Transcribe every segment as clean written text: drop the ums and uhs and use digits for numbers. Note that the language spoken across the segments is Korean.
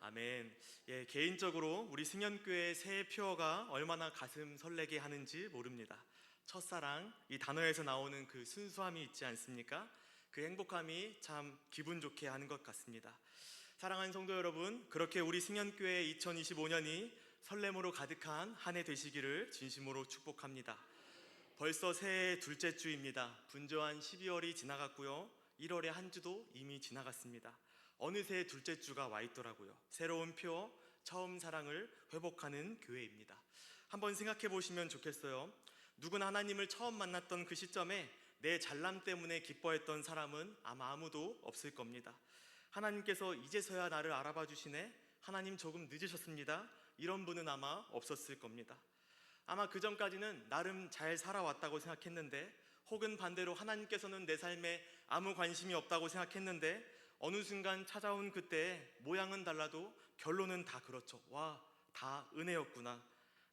아멘. 예, 개인적으로 우리 승연교회 새해 표어가 얼마나 가슴 설레게 하는지 모릅니다. 첫사랑, 이 단어에서 나오는 그 순수함이 있지 않습니까? 그 행복함이 참 기분 좋게 하는 것 같습니다. 사랑하는 성도 여러분, 그렇게 우리 승연교회 2025년이 설렘으로 가득한 한 해 되시기를 진심으로 축복합니다. 벌써 새해 둘째 주입니다. 분주한 12월이 지나갔고요. 1월의 한 주도 이미 지나갔습니다. 어느새 둘째 주가 와 있더라고요. 새로운 표, 처음 사랑을 회복하는 교회입니다. 한번 생각해 보시면 좋겠어요. 누구나 하나님을 처음 만났던 그 시점에 내 잘남 때문에 기뻐했던 사람은 아마 아무도 없을 겁니다. 하나님께서 이제서야 나를 알아봐 주시네, 하나님 조금 늦으셨습니다, 이런 분은 아마 없었을 겁니다. 아마 그 전까지는 나름 잘 살아왔다고 생각했는데, 혹은 반대로 하나님께서는 내 삶에 아무 관심이 없다고 생각했는데, 어느 순간 찾아온 그때 모양은 달라도 결론은 다 그렇죠. 와, 다 은혜였구나.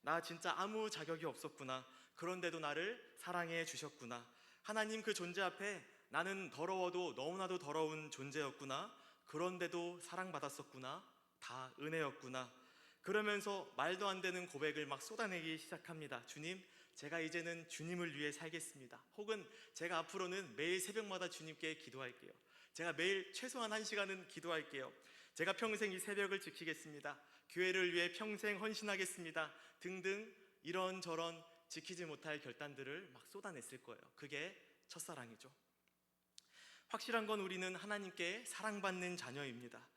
나 진짜 아무 자격이 없었구나. 그런데도 나를 사랑해 주셨구나. 하나님 그 존재 앞에 나는 더러워도 너무나도 더러운 존재였구나. 그런데도 사랑받았었구나. 다 은혜였구나. 그러면서 말도 안 되는 고백을 막 쏟아내기 시작합니다. 주님, 제가 이제는 주님을 위해 살겠습니다. 혹은 제가 앞으로는 매일 새벽마다 주님께 기도할게요. 제가 매일 최소한 1시간은 기도할게요. 제가 평생 이 새벽을 지키겠습니다. 교회를 위해 평생 헌신하겠습니다. 등등 이런저런 지키지 못할 결단들을 막 쏟아냈을 거예요. 그게 첫사랑이죠. 확실한 건 우리는 하나님께 사랑받는 자녀입니다.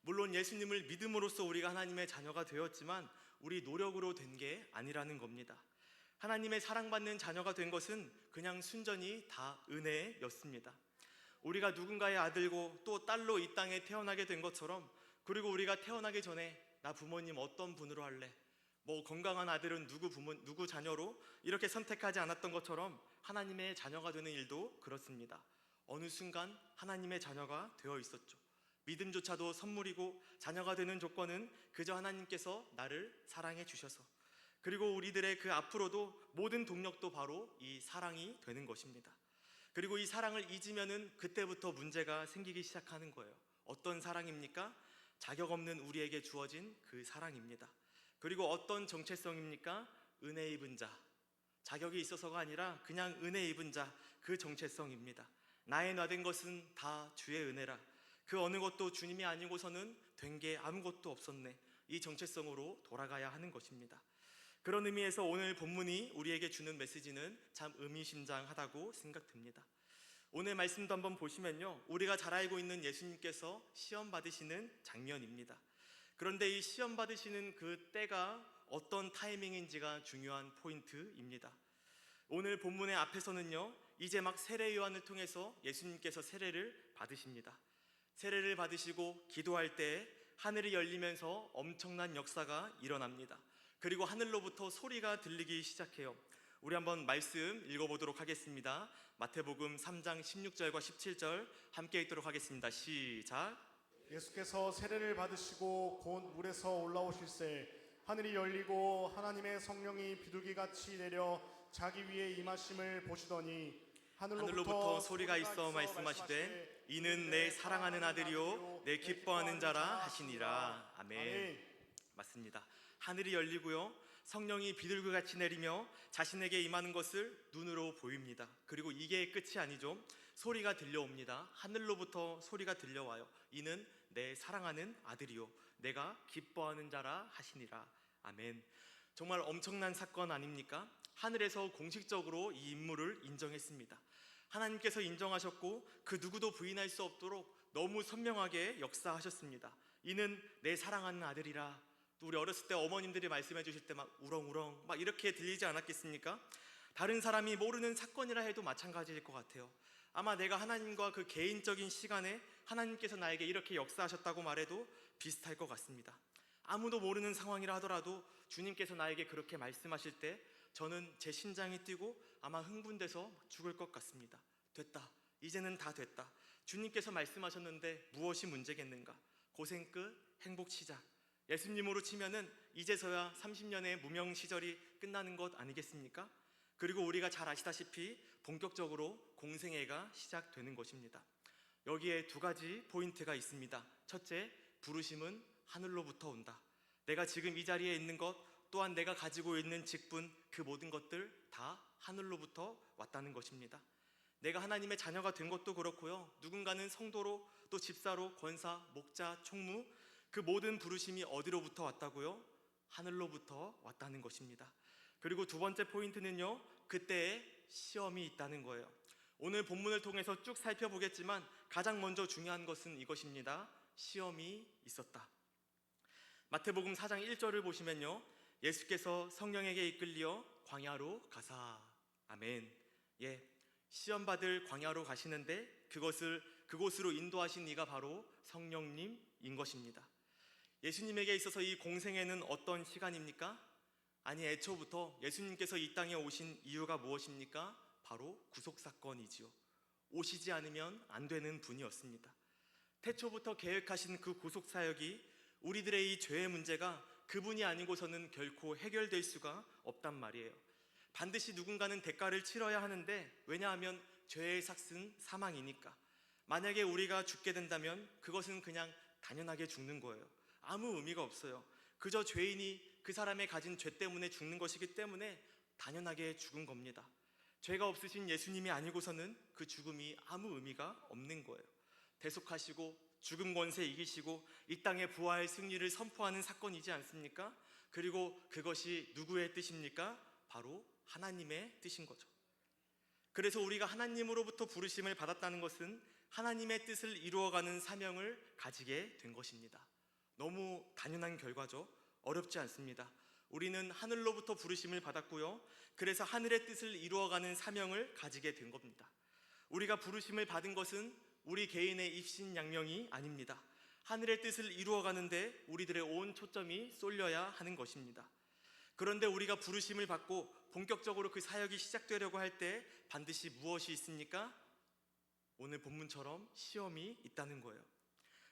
물론 예수님을 믿음으로써 우리가 하나님의 자녀가 되었지만 우리 노력으로 된 게 아니라는 겁니다. 하나님의 사랑받는 자녀가 된 것은 그냥 순전히 다 은혜였습니다. 우리가 누군가의 아들고 또 딸로 이 땅에 태어나게 된 것처럼, 그리고 우리가 태어나기 전에 나 부모님 어떤 분으로 할래, 뭐 건강한 아들은 누구 자녀로 이렇게 선택하지 않았던 것처럼 하나님의 자녀가 되는 일도 그렇습니다. 어느 순간 하나님의 자녀가 되어 있었죠. 믿음조차도 선물이고 자녀가 되는 조건은 그저 하나님께서 나를 사랑해 주셔서, 그리고 우리들의 그 앞으로도 모든 동력도 바로 이 사랑이 되는 것입니다. 그리고 이 사랑을 잊으면은 그때부터 문제가 생기기 시작하는 거예요. 어떤 사랑입니까? 자격 없는 우리에게 주어진 그 사랑입니다. 그리고 어떤 정체성입니까? 은혜 입은 자, 자격이 있어서가 아니라 그냥 은혜 입은 자, 그 정체성입니다. 나의 나 된 것은 다 주의 은혜라, 그 어느 것도 주님이 아니고서는 된 게 아무것도 없었네, 이 정체성으로 돌아가야 하는 것입니다. 그런 의미에서 오늘 본문이 우리에게 주는 메시지는 참 의미심장하다고 생각됩니다. 오늘 말씀도 한번 보시면요, 우리가 잘 알고 있는 예수님께서 시험 받으시는 장면입니다. 그런데 이 시험 받으시는 그 때가 어떤 타이밍인지가 중요한 포인트입니다. 오늘 본문의 앞에서는요, 이제 막 세례 요한을 통해서 예수님께서 세례를 받으십니다. 세례를 받으시고 기도할 때 하늘이 열리면서 엄청난 역사가 일어납니다. 그리고 하늘로부터 소리가 들리기 시작해요. 우리 한번 말씀 읽어보도록 하겠습니다. 마태복음 3장 16절과 17절 함께 읽도록 하겠습니다. 시작. 예수께서 세례를 받으시고 곧 물에서 올라오실새 하늘이 열리고 하나님의 성령이 비둘기같이 내려 자기 위에 임하심을 보시더니 하늘로부터 소리가 있어 말씀하시되 이는 내 사랑하는 아들이요 내 기뻐하는 자라 하시니라. 아멘. 맞습니다. 하늘이 열리고요, 성령이 비둘기같이 내리며 자신에게 임하는 것을 눈으로 보입니다. 그리고 이게 끝이 아니죠. 소리가 들려옵니다. 하늘로부터 소리가 들려와요. 이는 내 사랑하는 아들이요 내가 기뻐하는 자라 하시니라. 아멘. 정말 엄청난 사건 아닙니까? 하늘에서 공식적으로 이 인물을 인정했습니다. 하나님께서 인정하셨고 그 누구도 부인할 수 없도록 너무 선명하게 역사하셨습니다. 이는 내 사랑하는 아들이라. 또 우리 어렸을 때 어머님들이 말씀해 주실 때 막 우렁우렁 막 이렇게 들리지 않았겠습니까? 다른 사람이 모르는 사건이라 해도 마찬가지일 것 같아요. 아마 내가 하나님과 그 개인적인 시간에 하나님께서 나에게 이렇게 역사하셨다고 말해도 비슷할 것 같습니다. 아무도 모르는 상황이라 하더라도 주님께서 나에게 그렇게 말씀하실 때 저는 제 심장이 뛰고 아마 흥분돼서 죽을 것 같습니다. 됐다, 이제는 다 됐다. 주님께서 말씀하셨는데 무엇이 문제겠는가? 고생 끝, 행복 시작. 예수님으로 치면은 이제서야 30년의 무명 시절이 끝나는 것 아니겠습니까? 그리고 우리가 잘 아시다시피 본격적으로 공생애가 시작되는 것입니다. 여기에 두 가지 포인트가 있습니다. 첫째, 부르심은 하늘로부터 온다. 내가 지금 이 자리에 있는 것 또한 내가 가지고 있는 직분 그 모든 것들 다 하늘로부터 왔다는 것입니다. 내가 하나님의 자녀가 된 것도 그렇고요. 누군가는 성도로 또 집사로 권사, 목자, 총무 그 모든 부르심이 어디로부터 왔다고요? 하늘로부터 왔다는 것입니다. 그리고 두 번째 포인트는요. 그때에 시험이 있다는 거예요. 오늘 본문을 통해서 쭉 살펴보겠지만 가장 먼저 중요한 것은 이것입니다. 시험이 있었다. 마태복음 4장 1절을 보시면요. 예수께서 성령에게 이끌려 광야로 가사. 아멘. 예, 시험 받을 광야로 가시는데 그곳으로 인도하신 이가 바로 성령님인 것입니다. 예수님에게 있어서 이 공생애는 어떤 시간입니까? 아니, 애초부터 예수님께서 이 땅에 오신 이유가 무엇입니까? 바로 구속사건이지요. 오시지 않으면 안 되는 분이었습니다. 태초부터 계획하신 그 구속사역이 우리들의 이 죄의 문제가 그분이 아니고서는 결코 해결될 수가 없단 말이에요. 반드시 누군가는 대가를 치러야 하는데, 왜냐하면 죄의 삭은 사망이니까. 만약에 우리가 죽게 된다면 그것은 그냥 당연하게 죽는 거예요. 아무 의미가 없어요. 그저 죄인이 그 사람의 가진 죄 때문에 죽는 것이기 때문에 당연하게 죽은 겁니다. 죄가 없으신 예수님이 아니고서는 그 죽음이 아무 의미가 없는 거예요. 대속하시고 죽음 권세 이기시고 이 땅의 부활 승리를 선포하는 사건이지 않습니까? 그리고 그것이 누구의 뜻입니까? 바로 하나님의 뜻인 거죠. 그래서 우리가 하나님으로부터 부르심을 받았다는 것은 하나님의 뜻을 이루어가는 사명을 가지게 된 것입니다. 너무 당연한 결과죠. 어렵지 않습니다. 우리는 하늘로부터 부르심을 받았고요. 그래서 하늘의 뜻을 이루어가는 사명을 가지게 된 겁니다. 우리가 부르심을 받은 것은 우리 개인의 입신양명이 아닙니다. 하늘의 뜻을 이루어가는데 우리들의 온 초점이 쏠려야 하는 것입니다. 그런데 우리가 부르심을 받고 본격적으로 그 사역이 시작되려고 할 때 반드시 무엇이 있습니까? 오늘 본문처럼 시험이 있다는 거예요.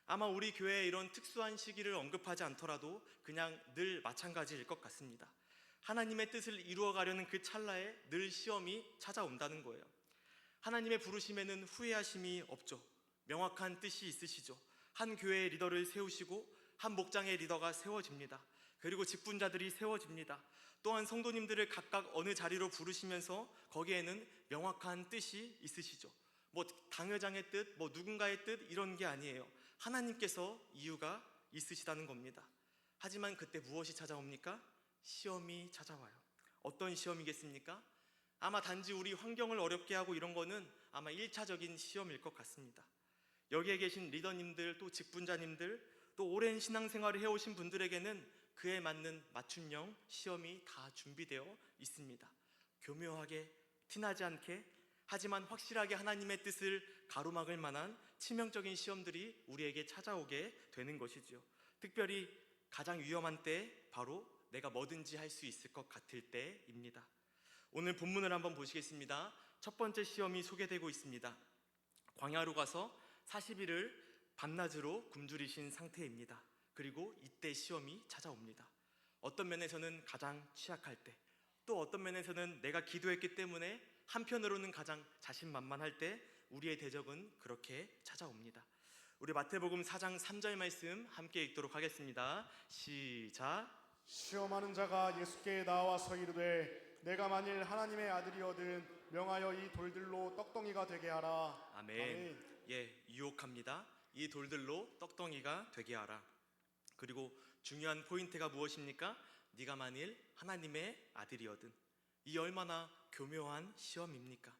아마 우리 교회에 이런 특수한 시기를 언급하지 않더라도 그냥 늘 마찬가지일 것 같습니다. 하나님의 뜻을 이루어가려는 그 찰나에 늘 시험이 찾아온다는 거예요. 하나님의 부르심에는 후회하심이 없죠. 명확한 뜻이 있으시죠. 한 교회의 리더를 세우시고 한 목장의 리더가 세워집니다. 그리고 직분자들이 세워집니다. 또한 성도님들을 각각 어느 자리로 부르시면서 거기에는 명확한 뜻이 있으시죠. 뭐 당회장의 뜻, 뭐 누군가의 뜻 이런 게 아니에요. 하나님께서 이유가 있으시다는 겁니다. 하지만 그때 무엇이 찾아옵니까? 시험이 찾아와요. 어떤 시험이겠습니까? 아마 단지 우리 환경을 어렵게 하고 이런 거는 아마 1차적인 시험일 것 같습니다. 여기에 계신 리더님들, 또 직분자님들, 또 오랜 신앙생활을 해오신 분들에게는 그에 맞는 맞춤형 시험이 다 준비되어 있습니다. 교묘하게, 티나지 않게, 하지만 확실하게 하나님의 뜻을 가로막을 만한 치명적인 시험들이 우리에게 찾아오게 되는 것이지요. 특별히 가장 위험한 때, 바로 내가 뭐든지 할 수 있을 것 같을 때입니다. 오늘 본문을 한번 보시겠습니다. 첫 번째 시험이 소개되고 있습니다. 광야로 가서 40일을 밤낮으로 굶주리신 상태입니다. 그리고 이때 시험이 찾아옵니다. 어떤 면에서는 가장 취약할 때, 또 어떤 면에서는 내가 기도했기 때문에 한편으로는 가장 자신만만할 때 우리의 대적은 그렇게 찾아옵니다. 우리 마태복음 4장 3절 말씀 함께 읽도록 하겠습니다. 시작. 시험하는 자가 예수께 나와서 이르되 내가 만일 하나님의 아들이거든 명하여 이 돌들로 떡덩이가 되게 하라. 아멘. 아멘. 예, 유혹합니다. 이 돌들로 떡덩이가 되게 하라. 그리고 중요한 포인트가 무엇입니까? 네가 만일 하나님의 아들이거든. 이 얼마나 교묘한 시험입니까?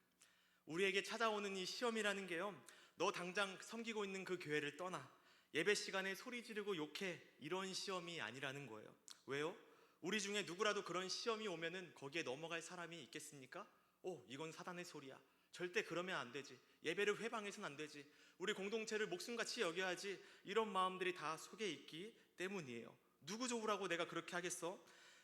우리에게 찾아오는 이 시험이라는 게요, 너 당장 섬기고 있는 그 교회를 떠나, 예배 시간에 소리 지르고 욕해, 이런 시험이 아니라는 거예요. 왜요? 우리 중에 누구라도 그런 시험이 오면은 거기에 넘어갈 사람이 있겠습니까? 이건 사단의 소리야. 절대 그러면 안 되지. 예배를 회방해서는 안 되지. 우리 공동체를 목숨같이 여겨야지. 이런 마음들이 다 속에 있기 때문이에요. 누구 좋으라고 내가 그렇게 하겠어?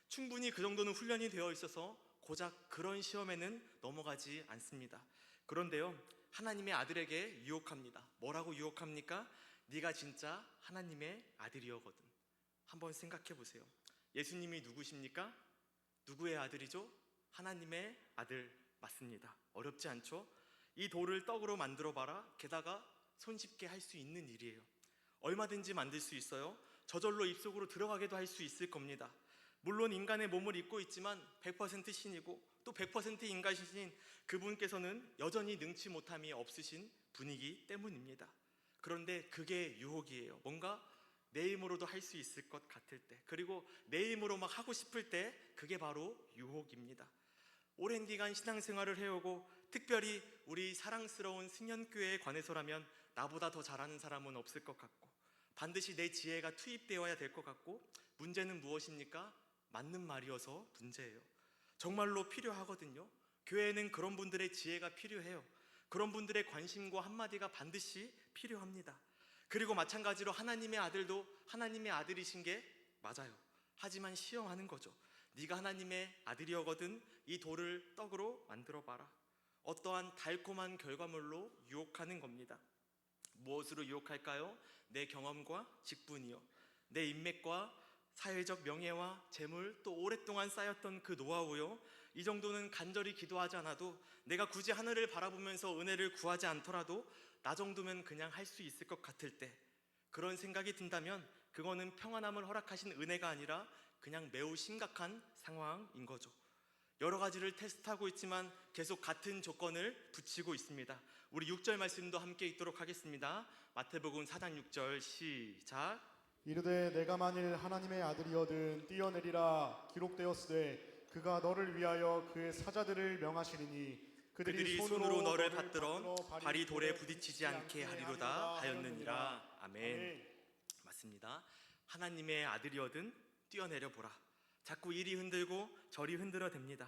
충분히 그 정도는 훈련이 되어 있어서 고작 그런 시험에는 넘어가지 않습니다. 그런데요, 하나님의 아들에게 유혹합니다. 뭐라고 유혹합니까? 네가 진짜 하나님의 아들이거든. 한번 생각해 보세요. 예수님이 누구십니까? 누구의 아들이죠? 하나님의 아들 맞습니다. 어렵지 않죠? 이 돌을 떡으로 만들어 봐라. 게다가 손쉽게 할 수 있는 일이에요. 얼마든지 만들 수 있어요. 저절로 입속으로 들어가게도 할 수 있을 겁니다. 물론 인간의 몸을 입고 있지만 100% 신이고 또 100% 인간이신 그분께서는 여전히 능치 못함이 없으신 분이기 때문입니다. 그런데 그게 유혹이에요. 뭔가 내 힘으로도 할 수 있을 것 같을 때, 그리고 내 힘으로 막 하고 싶을 때, 그게 바로 유혹입니다. 오랜 기간 신앙생활을 해오고 특별히 우리 사랑스러운 승연교회에 관해서라면 나보다 더 잘하는 사람은 없을 것 같고 반드시 내 지혜가 투입되어야 될 것 같고, 문제는 무엇입니까? 맞는 말이어서 문제예요. 정말로 필요하거든요. 교회에는 그런 분들의 지혜가 필요해요. 그런 분들의 관심과 한마디가 반드시 필요합니다. 그리고 마찬가지로 하나님의 아들도 하나님의 아들이신 게 맞아요. 하지만 시험하는 거죠. 네가 하나님의 아들이거든 이 돌을 떡으로 만들어 봐라. 어떠한 달콤한 결과물로 유혹하는 겁니다. 무엇으로 유혹할까요? 내 경험과 직분이요, 내 인맥과 사회적 명예와 재물, 또 오랫동안 쌓였던 그 노하우요. 이 정도는 간절히 기도하지 않아도, 내가 굳이 하늘을 바라보면서 은혜를 구하지 않더라도 나 정도면 그냥 할 수 있을 것 같을 때, 그런 생각이 든다면 그거는 평안함을 허락하신 은혜가 아니라 그냥 매우 심각한 상황인 거죠. 여러 가지를 테스트하고 있지만 계속 같은 조건을 붙이고 있습니다. 우리 6절 말씀도 함께 읽도록 하겠습니다. 마태복음 4장 6절 시작. 이르되 내가 만일 하나님의 아들이거든 뛰어내리라 기록되었으되 그가 너를 위하여 그의 사자들을 명하시리니 그들이 손으로 너를 받들어 발이 돌에 부딪히지 않게 하리로다 하였느니라. 아멘. 맞습니다. 하나님의 아들이거든 뛰어내려 보라. 자꾸 이리 흔들고 저리 흔들어 댑니다.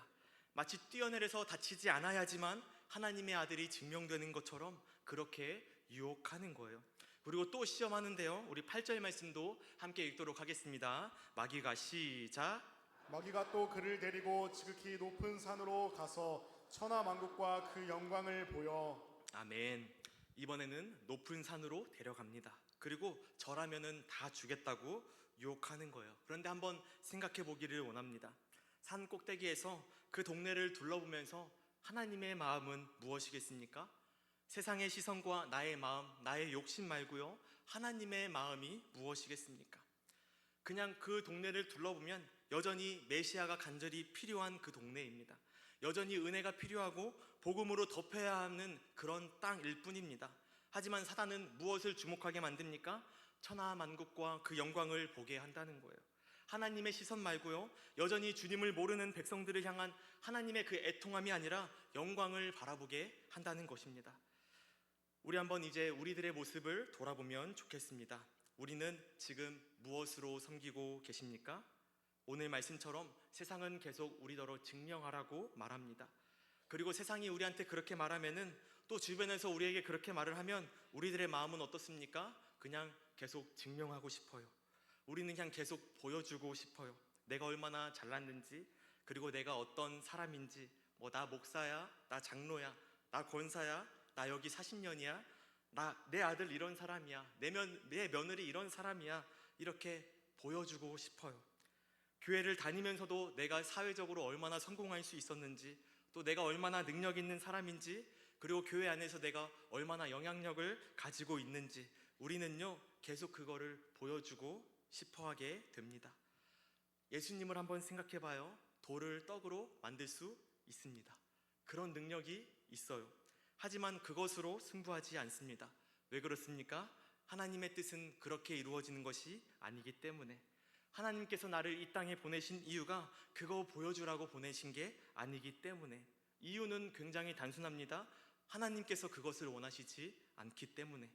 마치 뛰어내려서 다치지 않아야지만 하나님의 아들이 증명되는 것처럼 그렇게 유혹하는 거예요. 그리고 또 시험하는데요. 우리 8절 말씀도 함께 읽도록 하겠습니다. 마귀가 시작. 마귀가 또 그를 데리고 지극히 높은 산으로 가서 천하 만국과 그 영광을 보여. 아멘. 이번에는 높은 산으로 데려갑니다. 그리고 저라면은 다 주겠다고 유혹하는 거예요. 그런데 한번 생각해 보기를 원합니다. 산 꼭대기에서 그 동네를 둘러보면서 하나님의 마음은 무엇이겠습니까? 세상의 시선과 나의 마음, 나의 욕심 말고요, 하나님의 마음이 무엇이겠습니까? 그냥 그 동네를 둘러보면 여전히 메시아가 간절히 필요한 그 동네입니다. 여전히 은혜가 필요하고 복음으로 덮여야 하는 그런 땅일 뿐입니다. 하지만 사단은 무엇을 주목하게 만듭니까? 천하 만국과 그 영광을 보게 한다는 거예요. 하나님의 시선 말고요, 여전히 주님을 모르는 백성들을 향한 하나님의 그 애통함이 아니라 영광을 바라보게 한다는 것입니다. 우리 한번 이제 우리들의 모습을 돌아보면 좋겠습니다. 우리는 지금 무엇으로 섬기고 계십니까? 오늘 말씀처럼 세상은 계속 우리더러 증명하라고 말합니다. 그리고 세상이 우리한테 그렇게 말하면은 또 주변에서 우리에게 그렇게 말을 하면 우리들의 마음은 어떻습니까? 그냥 계속 증명하고 싶어요. 우리는 그냥 계속 보여주고 싶어요. 내가 얼마나 잘났는지, 그리고 내가 어떤 사람인지, 뭐 나 목사야, 나 장로야, 나 권사야, 나 여기 40년이야, 내 아들 이런 사람이야, 내 며느리 이런 사람이야, 이렇게 보여주고 싶어요. 교회를 다니면서도 내가 사회적으로 얼마나 성공할 수 있었는지, 또 내가 얼마나 능력 있는 사람인지, 그리고 교회 안에서 내가 얼마나 영향력을 가지고 있는지, 우리는요 계속 그거를 보여주고 싶어하게 됩니다. 예수님을 한번 생각해봐요. 돌을 떡으로 만들 수 있습니다. 그런 능력이 있어요. 하지만 그것으로 승부하지 않습니다. 왜 그렇습니까? 하나님의 뜻은 그렇게 이루어지는 것이 아니기 때문에. 하나님께서 나를 이 땅에 보내신 이유가 그거 보여주라고 보내신 게 아니기 때문에. 이유는 굉장히 단순합니다. 하나님께서 그것을 원하시지 않기 때문에.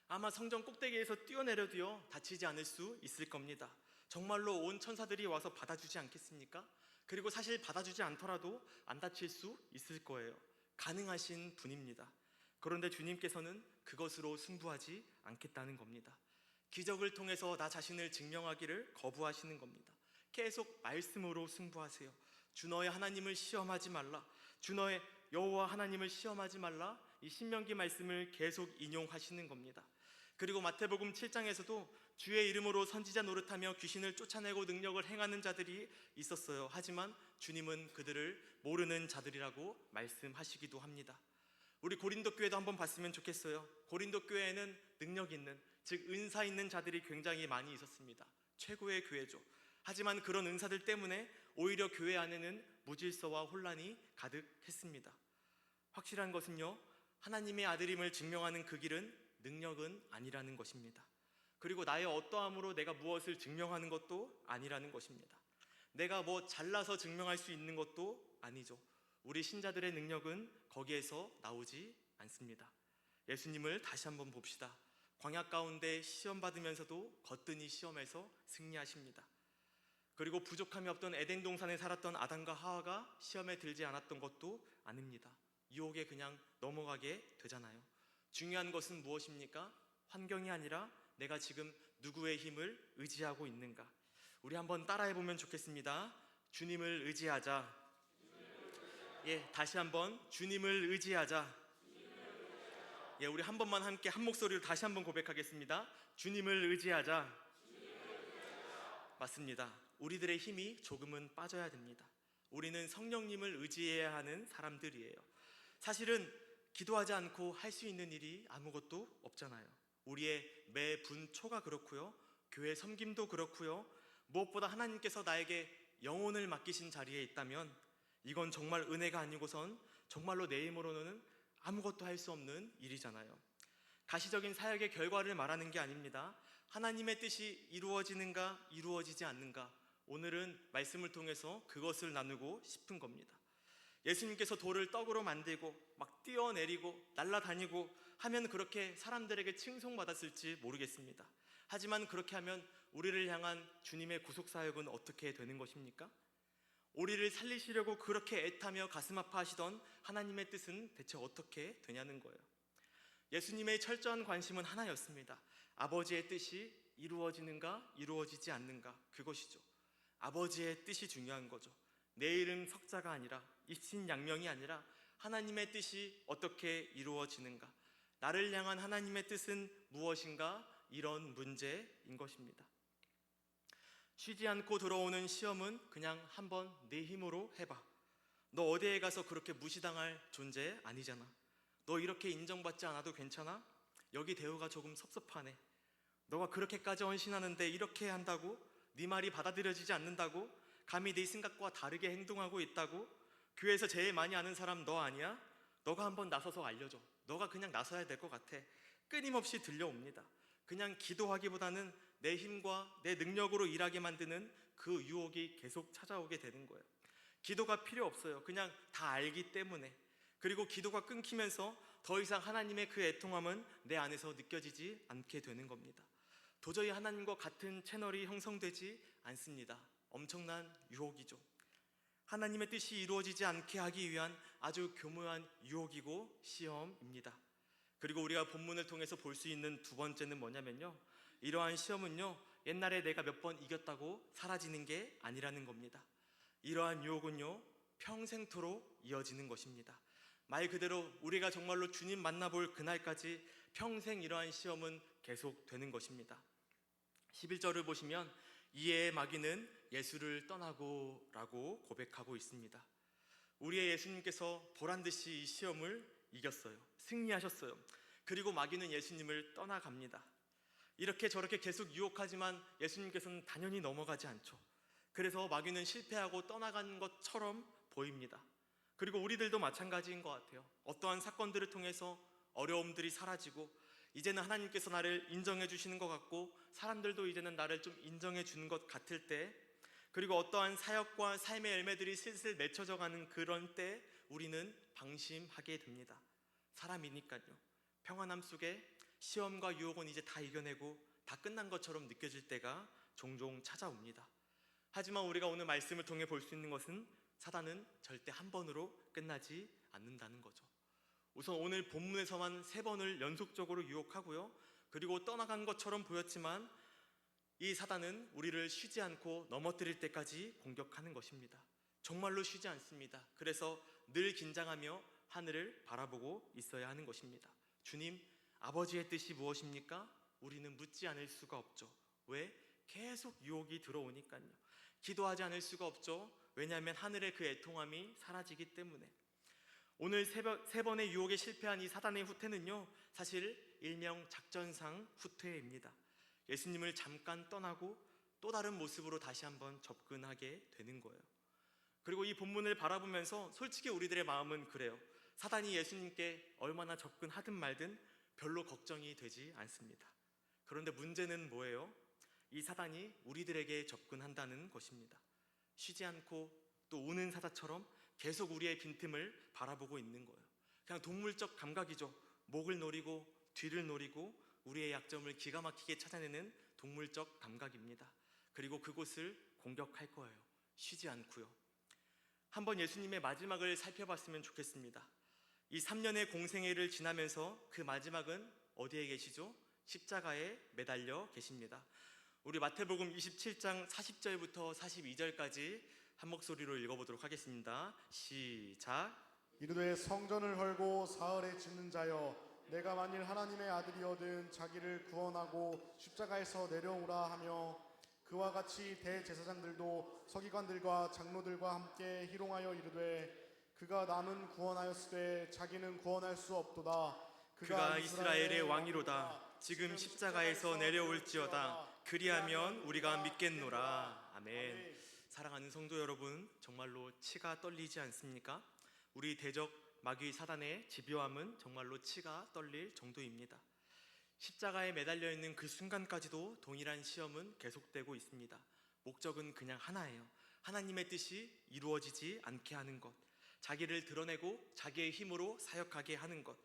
아마 성전 꼭대기에서 뛰어내려도요 다치지 않을 수 있을 겁니다. 정말로 온 천사들이 와서 받아주지 않겠습니까? 그리고 사실 받아주지 않더라도 안 다칠 수 있을 거예요. 가능하신 분입니다. 그런데 주님께서는 그것으로 승부하지 않겠다는 겁니다. 기적을 통해서 나 자신을 증명하기를 거부하시는 겁니다. 계속 말씀으로 승부하세요. 주 너의 하나님을 시험하지 말라, 주 너의 여호와 하나님을 시험하지 말라, 이 신명기 말씀을 계속 인용하시는 겁니다. 그리고 마태복음 7장에서도 주의 이름으로 선지자 노릇하며 귀신을 쫓아내고 능력을 행하는 자들이 있었어요. 하지만 주님은 그들을 모르는 자들이라고 말씀하시기도 합니다. 우리 고린도 교회도 한번 봤으면 좋겠어요. 고린도 교회에는 능력 있는, 즉 은사 있는 자들이 굉장히 많이 있었습니다. 최고의 교회죠. 하지만 그런 은사들 때문에 오히려 교회 안에는 무질서와 혼란이 가득했습니다. 확실한 것은요, 하나님의 아들임을 증명하는 그 길은 능력은 아니라는 것입니다. 그리고 나의 어떠함으로 내가 무엇을 증명하는 것도 아니라는 것입니다. 내가 뭐 잘나서 증명할 수 있는 것도 아니죠. 우리 신자들의 능력은 거기에서 나오지 않습니다. 예수님을 다시 한번 봅시다. 광야 가운데 시험 받으면서도 거뜬히 시험에서 승리하십니다. 그리고 부족함이 없던 에덴 동산에 살았던 아담과 하와가 시험에 들지 않았던 것도 아닙니다. 유혹에 그냥 넘어가게 되잖아요. 중요한 것은 무엇입니까? 환경이 아니라 내가 지금 누구의 힘을 의지하고 있는가. 우리 한번 따라해보면 좋겠습니다. 주님을 의지하자. 다시 한번 주님을 의지하자. 우리 한 번만 함께 한 목소리로 다시 한번 고백하겠습니다. 주님을 의지하자. 맞습니다. 우리들의 힘이 조금은 빠져야 됩니다. 우리는 성령님을 의지해야 하는 사람들이에요. 사실은 기도하지 않고 할 수 있는 일이 아무것도 없잖아요. 우리의 매 분초가 그렇고요, 교회 섬김도 그렇고요, 무엇보다 하나님께서 나에게 영혼을 맡기신 자리에 있다면 이건 정말 은혜가 아니고선 정말로 내 힘으로는 아무것도 할 수 없는 일이잖아요. 가시적인 사역의 결과를 말하는 게 아닙니다. 하나님의 뜻이 이루어지는가 이루어지지 않는가, 오늘은 말씀을 통해서 그것을 나누고 싶은 겁니다. 예수님께서 돌을 떡으로 만들고 막 뛰어내리고 날아다니고 하면 그렇게 사람들에게 칭송받았을지 모르겠습니다. 하지만 그렇게 하면 우리를 향한 주님의 구속사역은 어떻게 되는 것입니까? 우리를 살리시려고 그렇게 애타며 가슴 아파하시던 하나님의 뜻은 대체 어떻게 되냐는 거예요. 예수님의 철저한 관심은 하나였습니다. 아버지의 뜻이 이루어지는가 이루어지지 않는가, 그것이죠. 아버지의 뜻이 중요한 거죠. 내 이름 석자가 아니라, 입신양명이 아니라 하나님의 뜻이 어떻게 이루어지는가, 나를 향한 하나님의 뜻은 무엇인가, 이런 문제인 것입니다. 쉬지 않고 들어오는 시험은 그냥 한번 내 힘으로 해봐. 너 어디에 가서 그렇게 무시당할 존재 아니잖아. 너 이렇게 인정받지 않아도 괜찮아? 여기 대우가 조금 섭섭하네. 너가 그렇게까지 헌신하는데 이렇게 한다고? 네 말이 받아들여지지 않는다고? 감히 네 생각과 다르게 행동하고 있다고? 교회에서 제일 많이 아는 사람 너 아니야? 너가 한번 나서서 알려줘. 너가 그냥 나서야 될 것 같아. 끊임없이 들려옵니다. 그냥 기도하기보다는 내 힘과 내 능력으로 일하게 만드는 그 유혹이 계속 찾아오게 되는 거예요. 기도가 필요 없어요. 그냥 다 알기 때문에. 그리고 기도가 끊기면서 더 이상 하나님의 그 애통함은 내 안에서 느껴지지 않게 되는 겁니다. 도저히 하나님과 같은 채널이 형성되지 않습니다. 엄청난 유혹이죠. 하나님의 뜻이 이루어지지 않게 하기 위한 아주 교묘한 유혹이고 시험입니다. 그리고 우리가 본문을 통해서 볼 수 있는 두 번째는 뭐냐면요, 이러한 시험은요, 옛날에 내가 몇 번 이겼다고 사라지는 게 아니라는 겁니다. 이러한 유혹은요, 평생토록 이어지는 것입니다. 말 그대로 우리가 정말로 주님 만나볼 그날까지 평생 이러한 시험은 계속되는 것입니다. 11절을 보시면 이에 마귀는 예수를 떠나고 라고 고백하고 있습니다. 우리의 예수님께서 보란듯이 이 시험을 이겼어요. 승리하셨어요. 그리고 마귀는 예수님을 떠나갑니다. 이렇게 저렇게 계속 유혹하지만 예수님께서는 당연히 넘어가지 않죠. 그래서 마귀는 실패하고 떠나간 것처럼 보입니다. 그리고 우리들도 마찬가지인 것 같아요. 어떠한 사건들을 통해서 어려움들이 사라지고 이제는 하나님께서 나를 인정해 주시는 것 같고 사람들도 이제는 나를 좀 인정해 주는 것 같을 때, 그리고 어떠한 사역과 삶의 열매들이 슬슬 맺혀져 가는 그런 때 우리는 방심하게 됩니다. 사람이니까요. 평안함 속에 시험과 유혹은 이제 다 이겨내고 다 끝난 것처럼 느껴질 때가 종종 찾아옵니다. 하지만 우리가 오늘 말씀을 통해 볼 수 있는 것은 사단은 절대 한 번으로 끝나지 않는다는 거죠. 우선 오늘 본문에서만 3번을 연속적으로 유혹하고요, 그리고 떠나간 것처럼 보였지만 이 사단은 우리를 쉬지 않고 넘어뜨릴 때까지 공격하는 것입니다. 정말로 쉬지 않습니다. 그래서 늘 긴장하며 하늘을 바라보고 있어야 하는 것입니다. 주님, 아버지의 뜻이 무엇입니까? 우리는 묻지 않을 수가 없죠. 왜? 계속 유혹이 들어오니까요. 기도하지 않을 수가 없죠. 왜냐하면 하늘의 그 애통함이 사라지기 때문에. 오늘 세 번의 유혹에 실패한 이 사단의 후퇴는요, 사실 일명 작전상 후퇴입니다. 예수님을 잠깐 떠나고 또 다른 모습으로 다시 한번 접근하게 되는 거예요. 그리고 이 본문을 바라보면서 솔직히 우리들의 마음은 그래요. 사단이 예수님께 얼마나 접근하든 말든 별로 걱정이 되지 않습니다. 그런데 문제는 뭐예요? 이 사단이 우리들에게 접근한다는 것입니다. 쉬지 않고 또 우는 사자처럼 계속 우리의 빈틈을 바라보고 있는 거예요. 그냥 동물적 감각이죠. 목을 노리고 뒤를 노리고 우리의 약점을 기가 막히게 찾아내는 동물적 감각입니다. 그리고 그곳을 공격할 거예요. 쉬지 않고요. 한번 예수님의 마지막을 살펴봤으면 좋겠습니다. 이 3년의 공생애를 지나면서 그 마지막은 어디에 계시죠? 십자가에 매달려 계십니다. 우리 마태복음 27장 40절부터 42절까지 한 목소리로 읽어보도록 하겠습니다. 시작. 이르되 성전을 헐고 사흘에 짓는 자여, 내가 만일 하나님의 아들이거든 자기를 구원하고 십자가에서 내려오라 하며, 그와 같이 대제사장들도 서기관들과 장로들과 함께 희롱하여 이르되, 그가 남은 구원하였으되 자기는 구원할 수 없도다. 그가 이스라엘의 왕이로다. 지금 십자가에서 내려올지어다. 그리하면 우리가 믿겠노라. 아멘. 사랑하는 성도 여러분, 정말로 치가 떨리지 않습니까? 우리 대적 마귀 사단의 집요함은 정말로 치가 떨릴 정도입니다. 십자가에 매달려 있는 그 순간까지도 동일한 시험은 계속되고 있습니다. 목적은 그냥 하나예요. 하나님의 뜻이 이루어지지 않게 하는 것, 자기를 드러내고 자기의 힘으로 사역하게 하는 것.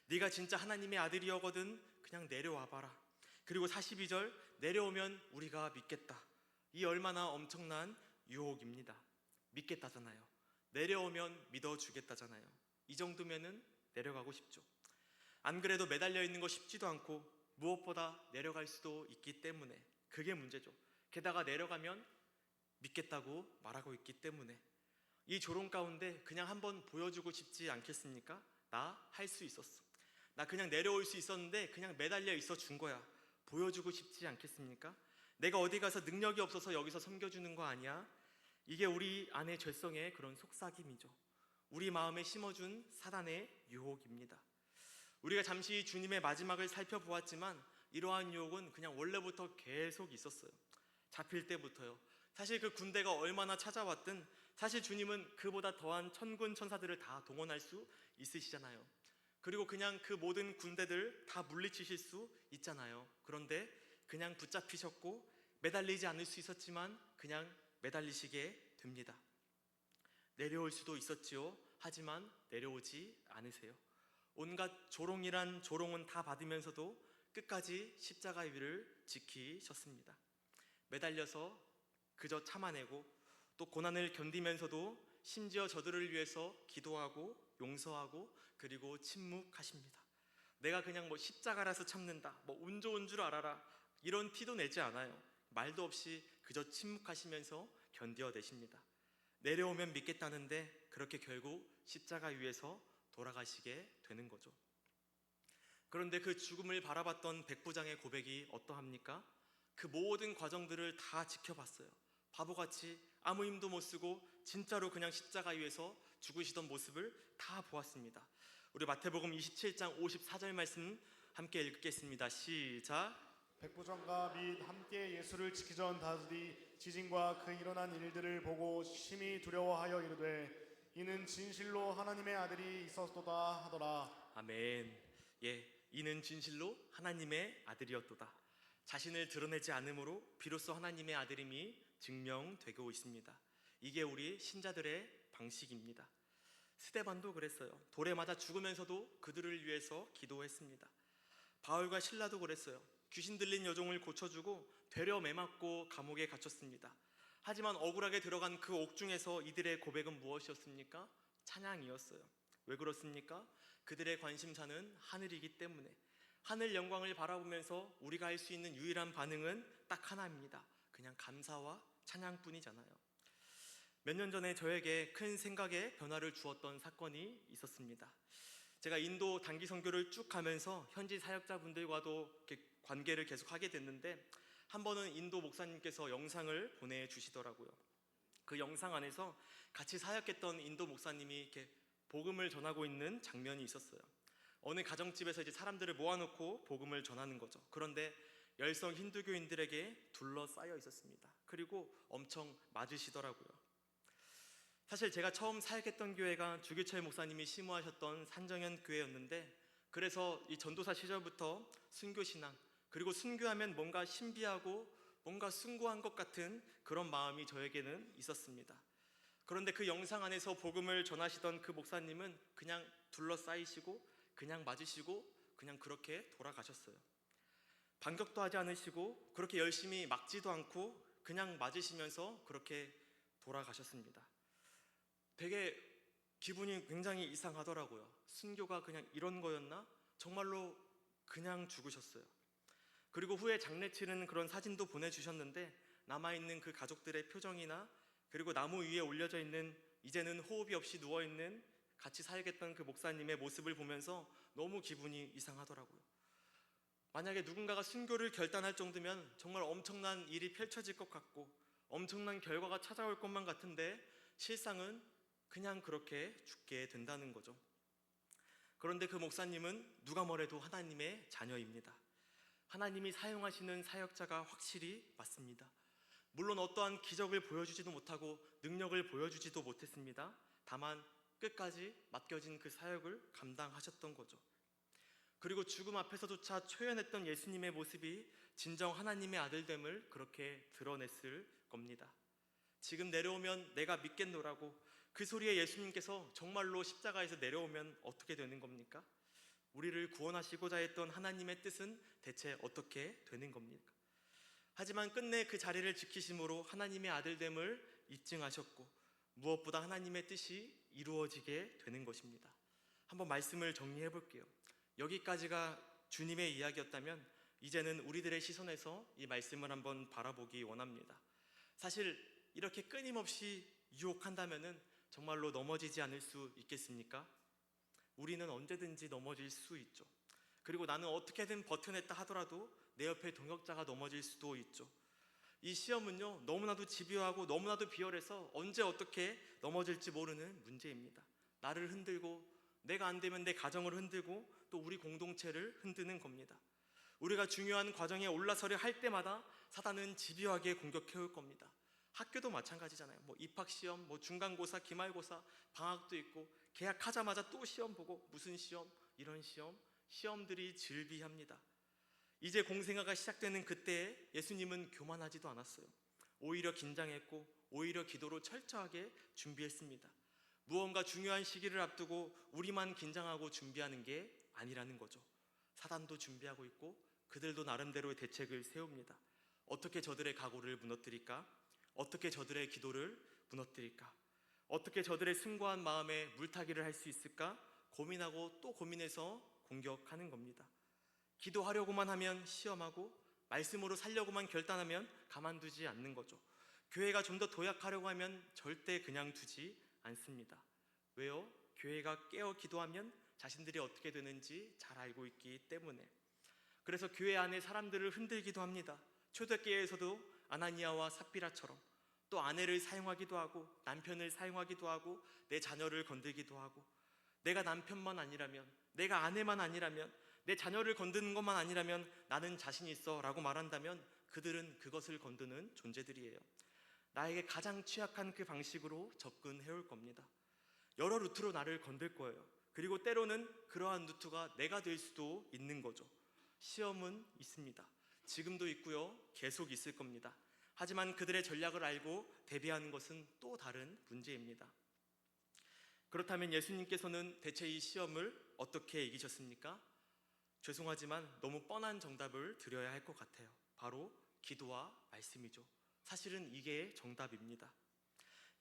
네가 진짜 하나님의 아들이여거든 그냥 내려와봐라. 그리고 42절, 내려오면 우리가 믿겠다. 이 얼마나 엄청난 유혹입니다. 믿겠다잖아요. 내려오면 믿어주겠다잖아요. 이 정도면은 내려가고 싶죠. 안 그래도 매달려 있는 거 쉽지도 않고 무엇보다 내려갈 수도 있기 때문에, 그게 문제죠. 게다가 내려가면 믿겠다고 말하고 있기 때문에 이 조롱 가운데 그냥 한번 보여주고 싶지 않겠습니까? 나 할 수 있었어. 나 그냥 내려올 수 있었는데 그냥 매달려 있어 준 거야. 보여주고 싶지 않겠습니까? 내가 어디 가서 능력이 없어서 여기서 섬겨주는 거 아니야? 이게 우리 안의 죄성의 그런 속삭임이죠. 우리 마음에 심어준 사단의 유혹입니다. 우리가 잠시 주님의 마지막을 살펴보았지만 이러한 유혹은 그냥 원래부터 계속 있었어요. 잡힐 때부터요. 사실 그 군대가 얼마나 찾아왔든 사실 주님은 그보다 더한 천군 천사들을 다 동원할 수 있으시잖아요. 그리고 그냥 그 모든 군대들 다 물리치실 수 있잖아요. 그런데 그냥 붙잡히셨고 매달리지 않을 수 있었지만 그냥 매달리시게 됩니다. 내려올 수도 있었지요. 하지만 내려오지 않으세요. 온갖 조롱이란 조롱은 다 받으면서도 끝까지 십자가 위를 지키셨습니다. 매달려서 그저 참아내고 또 고난을 견디면서도 심지어 저들을 위해서 기도하고 용서하고 그리고 침묵하십니다. 내가 그냥 뭐 십자가라서 참는다, 뭐 운 좋은 줄 알아라, 이런 티도 내지 않아요. 말도 없이 그저 침묵하시면서 견뎌내십니다. 내려오면 믿겠다는데 그렇게 결국 십자가 위에서 돌아가시게 되는 거죠. 그런데 그 죽음을 바라봤던 백부장의 고백이 어떠합니까? 그 모든 과정들을 다 지켜봤어요. 바보같이 아무 힘도 못 쓰고 진짜로 그냥 십자가 위에서 죽으시던 모습을 다 보았습니다. 우리 마태복음 27장 54절 말씀 함께 읽겠습니다. 시작. 백부장과 및 함께 예수를 지키던 다들이 지진과 그 일어난 일들을 보고 심히 두려워하여 이르되, 이는 진실로 하나님의 아들이 있었도다 하더라. 아멘. 이는 진실로 하나님의 아들이었도다. 자신을 드러내지 않음으로 비로소 하나님의 아들임이 증명되고 있습니다. 이게 우리 신자들의 방식입니다. 스데반도 그랬어요. 돌에 맞아 죽으면서도 그들을 위해서 기도했습니다. 바울과 신라도 그랬어요. 귀신 들린 여종을 고쳐주고 되려 매맞고 감옥에 갇혔습니다. 하지만 억울하게 들어간 그 옥중에서 이들의 고백은 무엇이었습니까? 찬양이었어요. 왜 그렇습니까? 그들의 관심사는 하늘이기 때문에, 하늘 영광을 바라보면서 우리가 할 수 있는 유일한 반응은 딱 하나입니다. 그냥 감사와 찬양뿐이잖아요. 몇 년 전에 저에게 큰 생각의 변화를 주었던 사건이 있었습니다. 제가 인도 단기 선교를 쭉 가면서 현지 사역자분들과도 이렇게 관계를 계속 하게 됐는데, 한 번은 인도 목사님께서 영상을 보내주시더라고요. 그 영상 안에서 같이 사역했던 인도 목사님이 이렇게 복음을 전하고 있는 장면이 있었어요. 어느 가정집에서 이제 사람들을 모아놓고 복음을 전하는 거죠. 그런데 열성 힌두교인들에게 둘러싸여 있었습니다. 그리고 엄청 맞으시더라고요. 사실 제가 처음 사역했던 교회가 주기철 목사님이 심호하셨던 산정현 교회였는데, 그래서 이 전도사 시절부터 순교신앙, 그리고 순교하면 뭔가 신비하고 뭔가 숭고한 것 같은 그런 마음이 저에게는 있었습니다. 그런데 그 영상 안에서 복음을 전하시던 그 목사님은 그냥 둘러싸이시고 그냥 맞으시고 그냥 그렇게 돌아가셨어요. 반격도 하지 않으시고 그렇게 열심히 막지도 않고 그냥 맞으시면서 그렇게 돌아가셨습니다. 되게 기분이 굉장히 이상하더라고요. 순교가 그냥 이런 거였나? 정말로 그냥 죽으셨어요. 그리고 후에 장례 치르는 그런 사진도 보내주셨는데, 남아있는 그 가족들의 표정이나 그리고 나무 위에 올려져 있는 이제는 호흡이 없이 누워있는 같이 사역했던 그 목사님의 모습을 보면서 너무 기분이 이상하더라고요. 만약에 누군가가 순교를 결단할 정도면 정말 엄청난 일이 펼쳐질 것 같고 엄청난 결과가 찾아올 것만 같은데, 실상은 그냥 그렇게 죽게 된다는 거죠. 그런데 그 목사님은 누가 뭐래도 하나님의 자녀입니다. 하나님이 사용하시는 사역자가 확실히 맞습니다. 물론 어떠한 기적을 보여주지도 못하고 능력을 보여주지도 못했습니다. 다만 끝까지 맡겨진 그 사역을 감당하셨던 거죠. 그리고 죽음 앞에서조차 초연했던 예수님의 모습이 진정 하나님의 아들됨을 그렇게 드러냈을 겁니다. 지금 내려오면 내가 믿겠노라고 그 소리에 예수님께서 정말로 십자가에서 내려오면 어떻게 되는 겁니까? 우리를 구원하시고자 했던 하나님의 뜻은 대체 어떻게 되는 겁니까? 하지만 끝내 그 자리를 지키심으로 하나님의 아들됨을 입증하셨고 무엇보다 하나님의 뜻이 이루어지게 되는 것입니다. 한번 말씀을 정리해 볼게요. 여기까지가 주님의 이야기였다면 이제는 우리들의 시선에서 이 말씀을 한번 바라보기 원합니다. 사실 이렇게 끊임없이 유혹한다면은 정말로 넘어지지 않을 수 있겠습니까? 우리는 언제든지 넘어질 수 있죠. 그리고 나는 어떻게든 버텨냈다 하더라도 내 옆에 동역자가 넘어질 수도 있죠. 이 시험은요, 너무나도 집요하고 너무나도 비열해서 언제 어떻게 넘어질지 모르는 문제입니다. 나를 흔들고 내가 안 되면 내 가정을 흔들고 또 우리 공동체를 흔드는 겁니다. 우리가 중요한 과정에 올라서려 할 때마다 사단은 집요하게 공격해 올 겁니다. 학교도 마찬가지잖아요. 뭐 입학시험, 뭐 중간고사, 기말고사, 방학도 있고 개학하자마자 또 시험 보고 무슨 시험, 이런 시험들이 즐비합니다. 이제 공생애가 시작되는 그때에 예수님은 교만하지도 않았어요. 오히려 긴장했고 오히려 기도로 철저하게 준비했습니다. 무언가 중요한 시기를 앞두고 우리만 긴장하고 준비하는 게 아니라는 거죠. 사단도 준비하고 있고 그들도 나름대로의 대책을 세웁니다. 어떻게 저들의 각오를 무너뜨릴까? 어떻게 저들의 기도를 무너뜨릴까? 어떻게 저들의 숭고한 마음에 물타기를 할 수 있을까? 고민하고 또 고민해서 공격하는 겁니다. 기도하려고만 하면 시험하고 말씀으로 살려고만 결단하면 가만두지 않는 거죠. 교회가 좀 더 도약하려고 하면 절대 그냥 두지 않습니다. 왜요? 교회가 깨어 기도하면 자신들이 어떻게 되는지 잘 알고 있기 때문에. 그래서 교회 안에 사람들을 흔들기도 합니다. 초대교회에서도 아나니아와 삽비라처럼 또 아내를 사용하기도 하고 남편을 사용하기도 하고 내 자녀를 건들기도 하고, 내가 남편만 아니라면, 내가 아내만 아니라면, 내 자녀를 건드는 것만 아니라면 나는 자신 있어 라고 말한다면 그들은 그것을 건드는 존재들이에요. 나에게 가장 취약한 그 방식으로 접근해 올 겁니다. 여러 루트로 나를 건들 거예요. 그리고 때로는 그러한 루트가 내가 될 수도 있는 거죠. 시험은 있습니다. 지금도 있고요. 계속 있을 겁니다. 하지만 그들의 전략을 알고 대비하는 것은 또 다른 문제입니다. 그렇다면 예수님께서는 대체 이 시험을 어떻게 이기셨습니까? 죄송하지만 너무 뻔한 정답을 드려야 할 것 같아요. 바로 기도와 말씀이죠. 사실은 이게 정답입니다.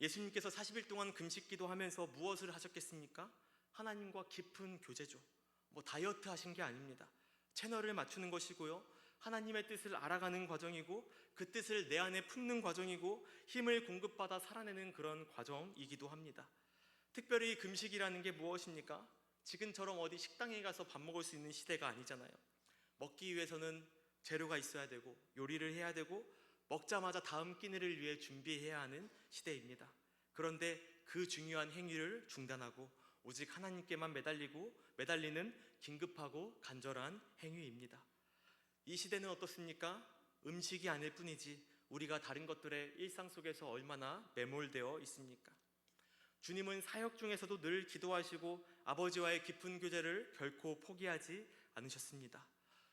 예수님께서 40일 동안 금식 기도하면서 무엇을 하셨겠습니까? 하나님과 깊은 교제죠. 뭐 다이어트 하신 게 아닙니다. 채널을 맞추는 것이고요. 하나님의 뜻을 알아가는 과정이고 그 뜻을 내 안에 품는 과정이고 힘을 공급받아 살아내는 그런 과정이기도 합니다. 특별히 금식이라는 게 무엇입니까? 지금처럼 어디 식당에 가서 밥 먹을 수 있는 시대가 아니잖아요. 먹기 위해서는 재료가 있어야 되고 요리를 해야 되고 먹자마자 다음 끼니를 위해 준비해야 하는 시대입니다. 그런데 그 중요한 행위를 중단하고 오직 하나님께만 매달리는 긴급하고 간절한 행위입니다. 이 시대는 어떻습니까? 음식이 아닐 뿐이지 우리가 다른 것들의 일상 속에서 얼마나 매몰되어 있습니까? 주님은 사역 중에서도 늘 기도하시고 아버지와의 깊은 교제를 결코 포기하지 않으셨습니다.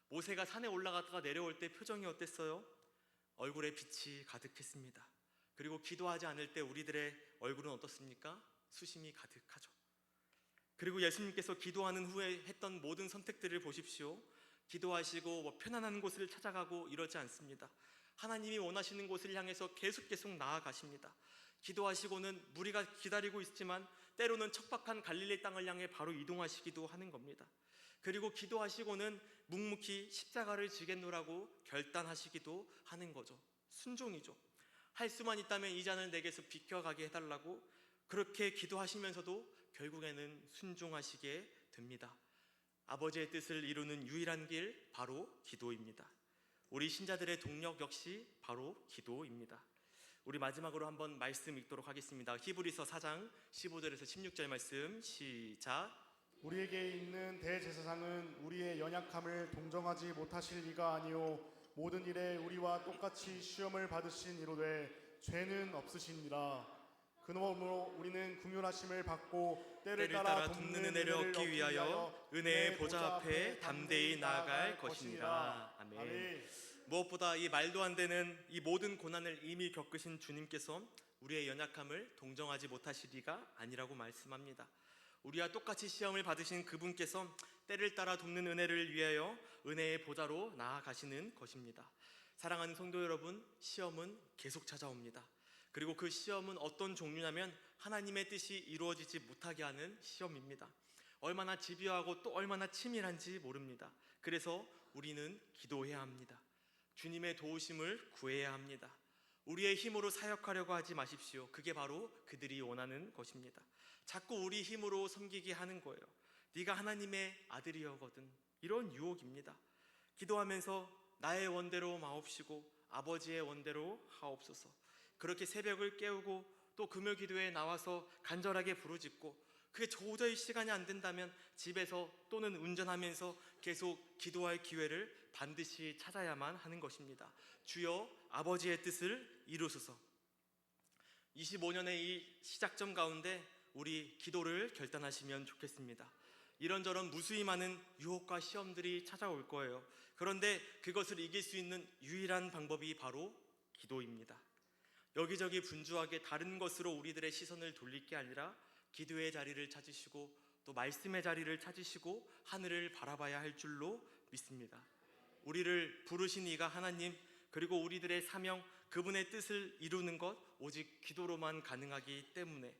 모세가 산에 올라갔다가 내려올 때 표정이 어땠어요? 얼굴에 빛이 가득했습니다. 그리고 기도하지 않을 때 우리들의 얼굴은 어떻습니까? 수심이 가득하죠. 그리고 예수님께서 기도하는 후에 했던 모든 선택들을 보십시오. 기도하시고 편안한 곳을 찾아가고 이러지 않습니다. 하나님이 원하시는 곳을 향해서 계속 나아가십니다. 기도하시고는 무리가 기다리고 있지만 때로는 척박한 갈릴리 땅을 향해 바로 이동하시기도 하는 겁니다. 그리고 기도하시고는 묵묵히 십자가를 지겠노라고 결단하시기도 하는 거죠. 순종이죠. 할 수만 있다면 이 잔을 내게서 비켜가게 해달라고 그렇게 기도하시면서도 결국에는 순종하시게 됩니다. 아버지의 뜻을 이루는 유일한 길 바로 기도입니다. 우리 신자들의 동력 역시 바로 기도입니다. 우리 마지막으로 한번 말씀 읽도록 하겠습니다. 히브리서 4장 15절에서 16절 말씀 시작. 우리에게 있는 대제사장은 우리의 연약함을 동정하지 못하실 리가 아니요 모든 일에 우리와 똑같이 시험을 받으신 이로되 죄는 없으시니라. 그러므로 우리는 긍휼하심을 받고 때를 따라 돕는 은혜를 얻기 위하여 은혜의 보좌 앞에 담대히 나아갈 것이니라. 아멘. 무엇보다 이 말도 안 되는 이 모든 고난을 이미 겪으신 주님께서 우리의 연약함을 동정하지 못하실 리가 아니라고 말씀합니다. 우리와 똑같이 시험을 받으신 그분께서 때를 따라 돕는 은혜를 위하여 은혜의 보좌로 나아가시는 것입니다. 사랑하는 성도 여러분, 시험은 계속 찾아옵니다. 그리고 그 시험은 어떤 종류냐면 하나님의 뜻이 이루어지지 못하게 하는 시험입니다. 얼마나 집요하고 또 얼마나 치밀한지 모릅니다. 그래서 우리는 기도해야 합니다. 주님의 도우심을 구해야 합니다. 우리의 힘으로 사역하려고 하지 마십시오. 그게 바로 그들이 원하는 것입니다. 자꾸 우리 힘으로 섬기게 하는 거예요. 네가 하나님의 아들이여거든. 이런 유혹입니다. 기도하면서 나의 원대로 마옵시고 아버지의 원대로 하옵소서. 그렇게 새벽을 깨우고 또 금요 기도에 나와서 간절하게 부르짖고 그게 도저히 시간이 안 된다면 집에서 또는 운전하면서 계속 기도할 기회를 반드시 찾아야만 하는 것입니다. 주여 아버지의 뜻을 이루소서. 25년의 이 시작점 가운데 우리 기도를 결단하시면 좋겠습니다. 이런저런 무수히 많은 유혹과 시험들이 찾아올 거예요. 그런데 그것을 이길 수 있는 유일한 방법이 바로 기도입니다. 여기저기 분주하게 다른 것으로 우리들의 시선을 돌릴 게 아니라 기도의 자리를 찾으시고 또 말씀의 자리를 찾으시고 하늘을 바라봐야 할 줄로 믿습니다. 우리를 부르신 이가 하나님, 그리고 우리들의 사명, 그분의 뜻을 이루는 것 오직 기도로만 가능하기 때문에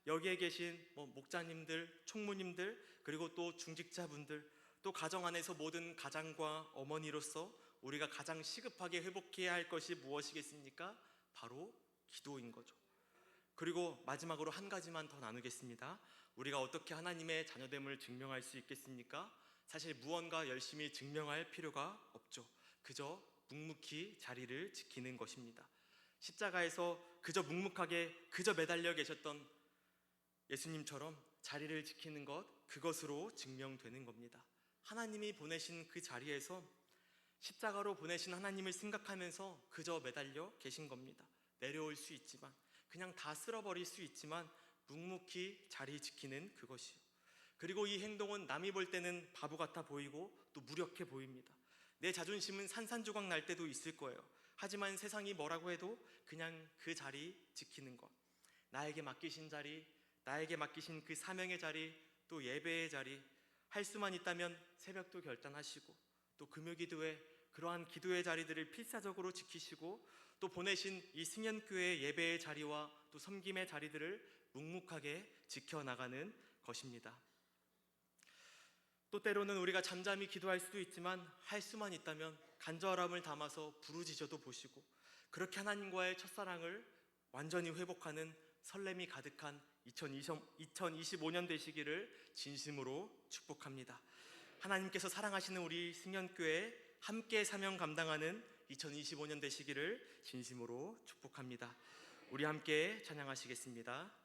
여기에 계신 목자님들, 총무님들, 그리고 또 중직자분들, 또 가정 안에서 모든 가장과 어머니로서 우리가 가장 시급하게 회복해야 할 것이 무엇이겠습니까? 바로 기도인 거죠. 그리고 마지막으로 한 가지만 더 나누겠습니다. 우리가 어떻게 하나님의 자녀됨을 증명할 수 있겠습니까? 사실 무언가 열심히 증명할 필요가 없죠. 그저 묵묵히 자리를 지키는 것입니다. 십자가에서 그저 묵묵하게 그저 매달려 계셨던 예수님처럼 자리를 지키는 것, 그것으로 증명되는 겁니다. 하나님이 보내신 그 자리에서 십자가로 보내신 하나님을 생각하면서 그저 매달려 계신 겁니다. 내려올 수 있지만, 그냥 다 쓸어버릴 수 있지만 묵묵히 자리 지키는 그것이요. 그리고 이 행동은 남이 볼 때는 바보 같아 보이고 또 무력해 보입니다. 내 자존심은 산산조각 날 때도 있을 거예요. 하지만 세상이 뭐라고 해도 그냥 그 자리 지키는 것, 나에게 맡기신 자리, 나에게 맡기신 그 사명의 자리, 또 예배의 자리, 할 수만 있다면 새벽도 결단하시고 또 금요기도회, 그러한 기도의 자리들을 필사적으로 지키시고 또 보내신 이 승연교회의 예배의 자리와 또 섬김의 자리들을 묵묵하게 지켜나가는 것입니다. 또 때로는 우리가 잠잠히 기도할 수도 있지만 할 수만 있다면 간절함을 담아서 부르짖어도 보시고 그렇게 하나님과의 첫사랑을 완전히 회복하는 설렘이 가득한 2025년 되시기를 진심으로 축복합니다. 하나님께서 사랑하시는 우리 승연교회 함께 사명 감당하는 2025년 되시기를 진심으로 축복합니다. 우리 함께 찬양하시겠습니다.